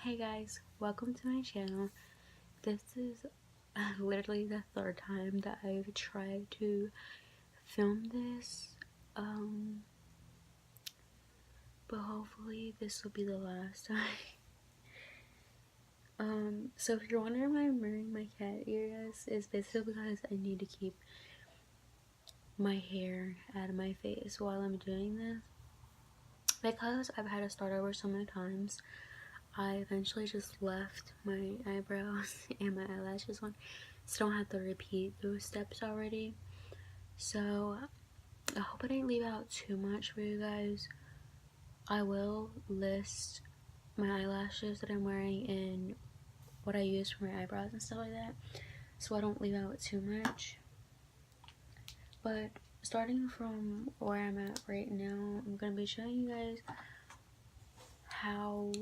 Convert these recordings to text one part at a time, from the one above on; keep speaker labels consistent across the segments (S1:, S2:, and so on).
S1: Hey guys, welcome to my channel. This is literally the third time that I've tried to film this, but hopefully this will be the last time. So if you're wondering why I'm wearing my cat ears, it's basically because I need to keep my hair out of my face while I'm doing this. Because I've had to start over so many times, I eventually just left my eyebrows and my eyelashes on, so I don't have to repeat those steps already. So I hope I didn't leave out too much for you guys. I will list my eyelashes that I'm wearing and what I use for my eyebrows and stuff like that, so I don't leave out too much. But starting from where I'm at right now, I'm gonna be showing you guys how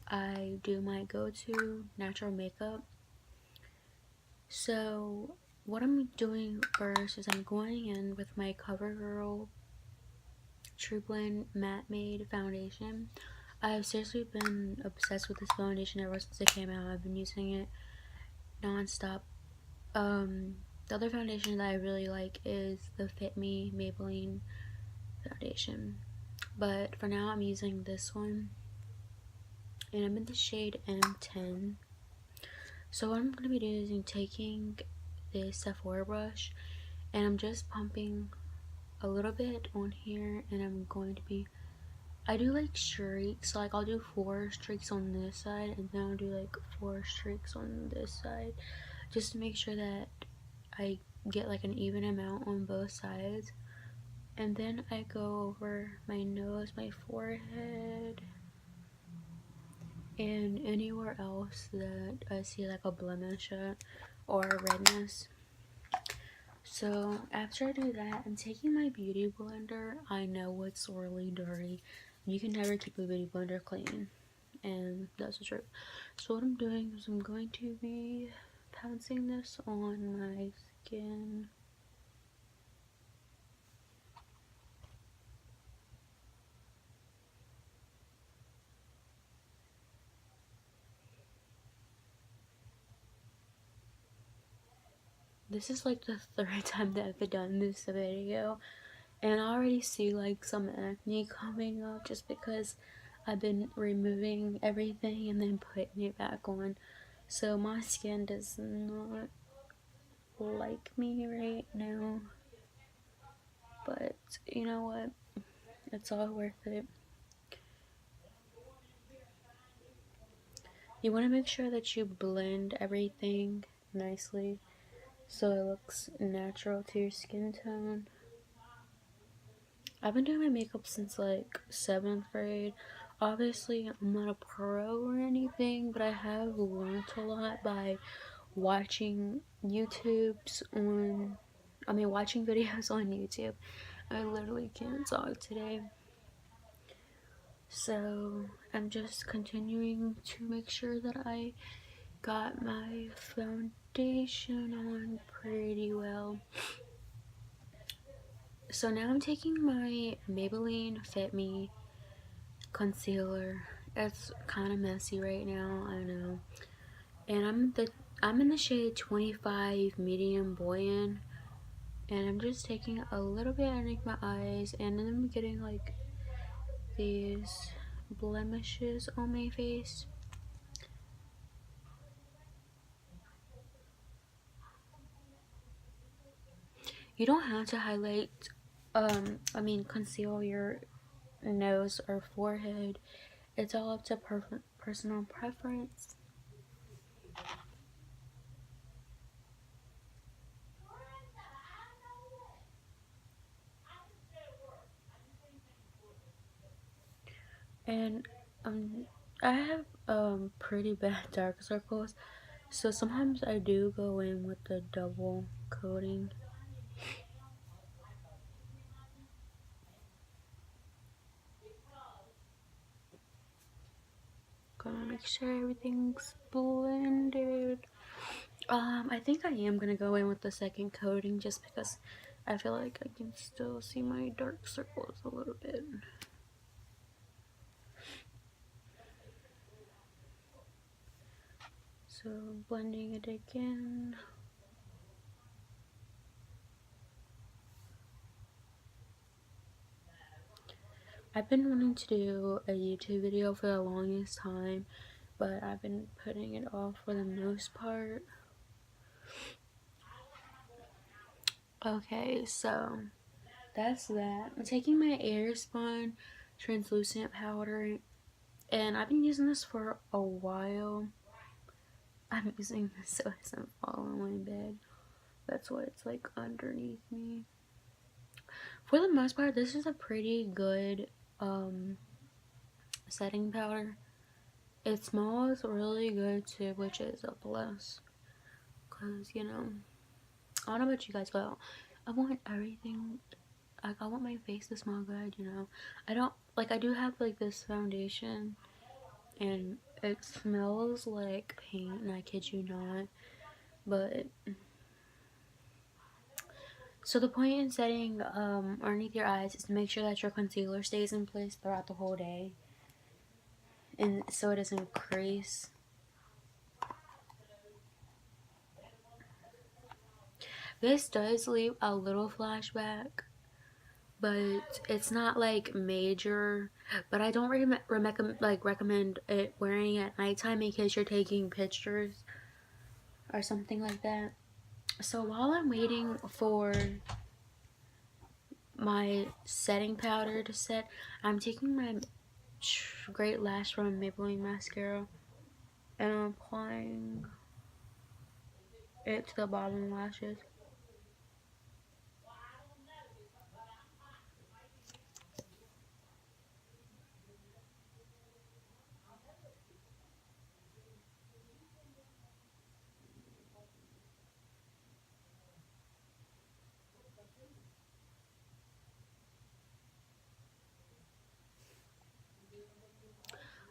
S1: I do my go-to natural makeup. So what I'm doing first is I'm going in with my CoverGirl True Blend Matte Made Foundation. I've seriously been obsessed with this foundation ever since it came out. I've been using it non-stop. The other foundation that I really like is the Fit Me Maybelline foundation. But for now I'm using this one. And I'm in the shade M10. So what I'm going to be doing is taking this Sephora brush and I'm just pumping a little bit on here, and I'm going to be, I do like streaks, like I'll do 4 streaks on this side and then I'll do like 4 streaks on this side, just to make sure that I get like an even amount on both sides. And then I go over my nose, my forehead, and anywhere else that I see like a blemish or a redness. So after I do that, I'm taking my beauty blender. I know it's really dirty. You can never keep a beauty blender clean, and that's the truth. So what I'm doing is I'm going to be pouncing this on my skin. This is like the third time that I've done this video, and I already see like some acne coming up just because I've been removing everything and then putting it back on. So my skin does not like me right now, but you know what, it's all worth it. You want to make sure that you blend everything nicely so it looks natural to your skin tone. I've been doing my makeup since like 7th grade. Obviously I'm not a pro or anything, but I have learned a lot by watching watching videos on YouTube. I literally can't talk today. So I'm just continuing to make sure that I got my foundation on pretty well. So now I'm taking my Maybelline Fit Me concealer. It's kind of messy right now, I know. And I'm in the shade 25 Medium Buoyant, and I'm just taking a little bit underneath my eyes, and then I'm getting like these blemishes on my face. You don't have to highlight, conceal your nose or forehead. It's all up to personal preference. And I have pretty bad dark circles, so sometimes I do go in with the double coating. Gonna make sure everything's blended. I think I am gonna go in with the second coating just because I feel like I can still see my dark circles a little bit. So blending it again. I've been wanting to do a YouTube video for the longest time, but I've been putting it off for the most part. Okay, so that's that. I'm taking my Airspun translucent powder, and I've been using this for a while. I'm using this so it doesn't fall on my bed. That's why it's like underneath me. For the most part, this is a pretty good setting powder. It smells really good too, which is a plus. Cause you know, I don't know about you guys, but I want everything. Like I want my face to smell good. You know, I don't like. I do have like this foundation, and it smells like paint. And I kid you not. But so the point in setting underneath your eyes is to make sure that your concealer stays in place throughout the whole day, and so it doesn't crease. This does leave a little flashback, but it's not like major. But I don't recommend it wearing at nighttime in case you're taking pictures or something like that. So while I'm waiting for my setting powder to set, I'm taking my Great Lash from Maybelline mascara and I'm applying it to the bottom lashes.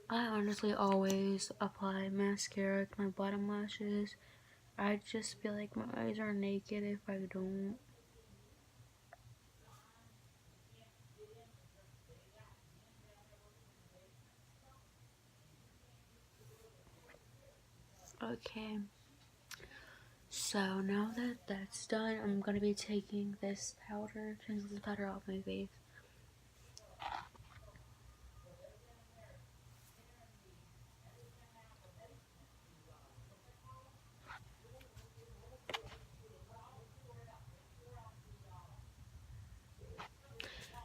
S1: I honestly always apply mascara to my bottom lashes. I just feel like my eyes are naked if I don't. Okay, so now that that's done, I'm gonna be taking this powder, translucent powder off my face.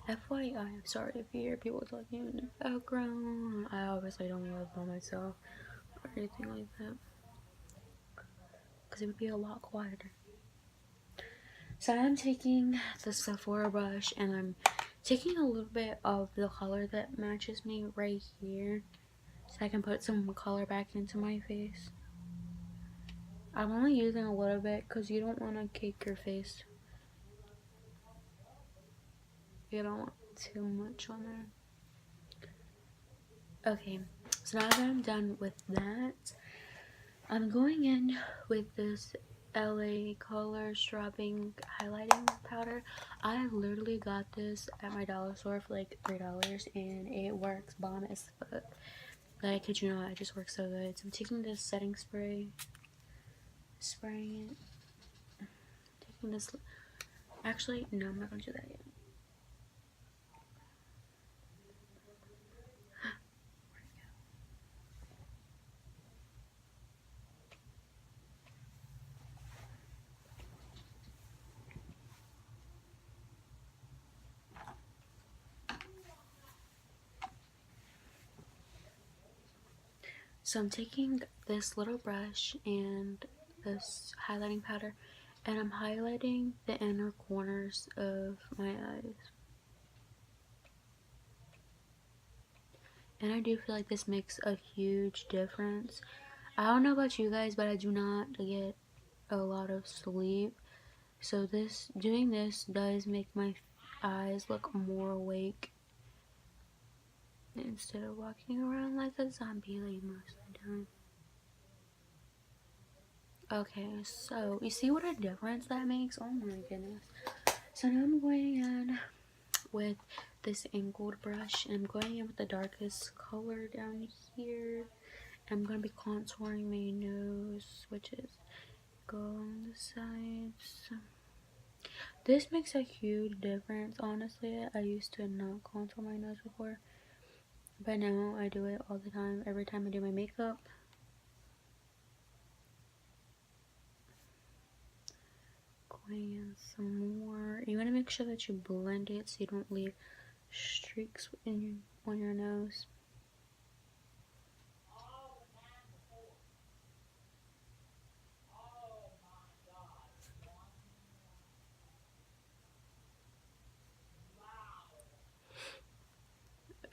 S1: FYI, I'm sorry if you hear people talking in the background. I obviously don't live by myself or anything like that, because it would be a lot quieter. So I'm taking the Sephora brush and I'm taking a little bit of the color that matches me right here so I can put some color back into my face. I'm only using a little bit because you don't want to cake your face. You don't want too much on there. Okay, so now that I'm done with that, I'm going in with this LA Color Strapping Highlighting Powder. I literally got this at my dollar store for like $3 and it works bomb as fuck. Like, I kid you not, it just works so good. So I'm taking this setting spray, spraying it, taking this, actually, no, I'm not gonna do that yet. So I'm taking this little brush and this highlighting powder and I'm highlighting the inner corners of my eyes. And I do feel like this makes a huge difference. I don't know about you guys, but I do not get a lot of sleep. So doing this does make my eyes look more awake instead of walking around like a zombie like most of the time. Okay, so you see what a difference that makes? Oh my goodness. So now I'm going in with this angled brush and I'm going in with the darkest color down here I'm going to be contouring my nose, which is go on the sides. This makes a huge difference, honestly. I used to not contour my nose before, but now I do it all the time, every time I do my makeup. Going in some more. You want to make sure that you blend it so you don't leave streaks on your nose.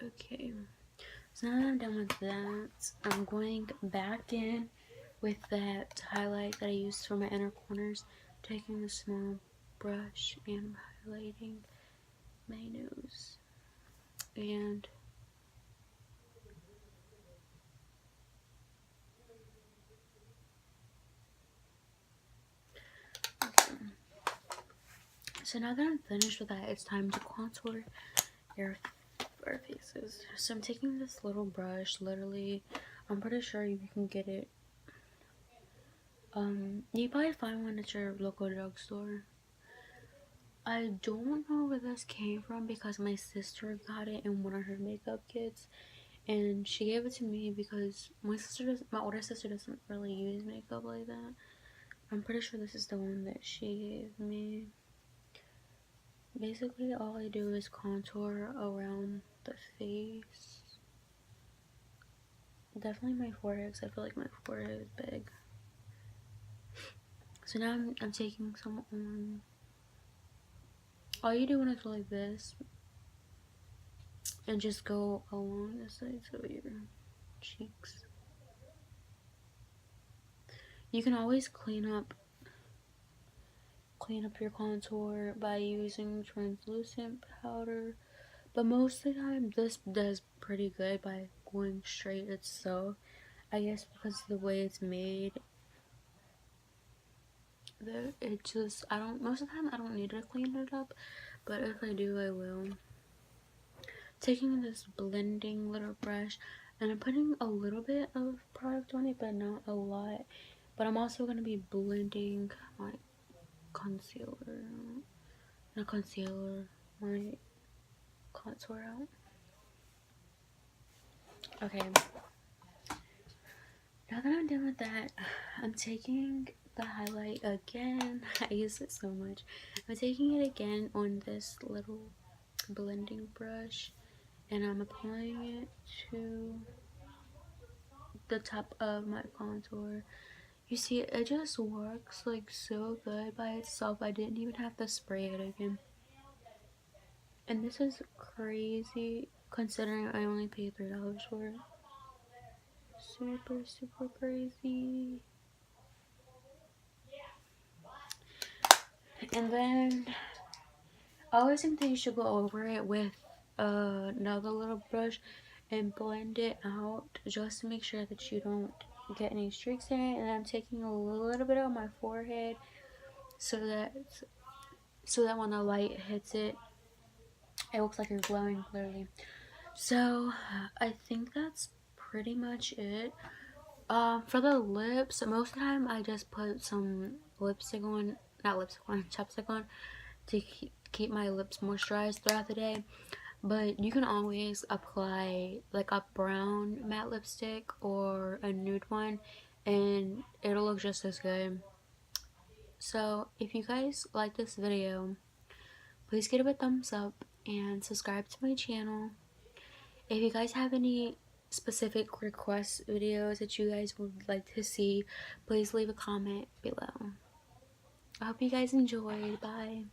S1: Okay, so now that I'm done with that, I'm going back in with that highlight that I used for my inner corners, taking a small brush and highlighting my nose. And so now that I'm finished with that, it's time to contour our faces. So I'm taking this little brush, literally, I'm pretty sure you can get it. You probably find one at your local drugstore. I don't know where this came from because my sister got it in one of her makeup kits, and she gave it to me because my older sister doesn't really use makeup like that. I'm pretty sure this is the one that she gave me. Basically, all I do is contour around the face. Definitely my forehead, because I feel like my forehead is big. So now I'm taking some on. All you do when it's like this, and just go along the sides of your cheeks. You can always clean up your contour by using translucent powder, but most of the time this does pretty good by going straight itself. I guess because of the way it's made, that it just, most of the time I don't need to clean it up, but if I do, I will. Taking this blending little brush, and I'm putting a little bit of product on it, but not a lot. But I'm also going to be blending my concealer, not concealer, my contour out. Okay, now that I'm done with that, I'm taking the highlight again. I use it so much. I'm taking it again on this little blending brush, and I'm applying it to the top of my contour. You see, it just works like so good by itself. I didn't even have to spray it again. And this is crazy considering I only paid $3 for it. Super, super crazy. And then I always think that you should go over it with another little brush and blend it out just to make sure that you don't get any streaks in it. And I'm taking a little bit on my forehead so that when the light hits it, it looks like you're glowing clearly. So I think that's pretty much it. For the lips, most of the time I just put some lipstick on, not lipstick on, chapstick on to keep my lips moisturized throughout the day. But you can always apply like a brown matte lipstick or a nude one, and it'll look just as good. So if you guys like this video, please give it a thumbs up and subscribe to my channel. If you guys have any specific request videos that you guys would like to see, please leave a comment below. I hope you guys enjoyed. Bye.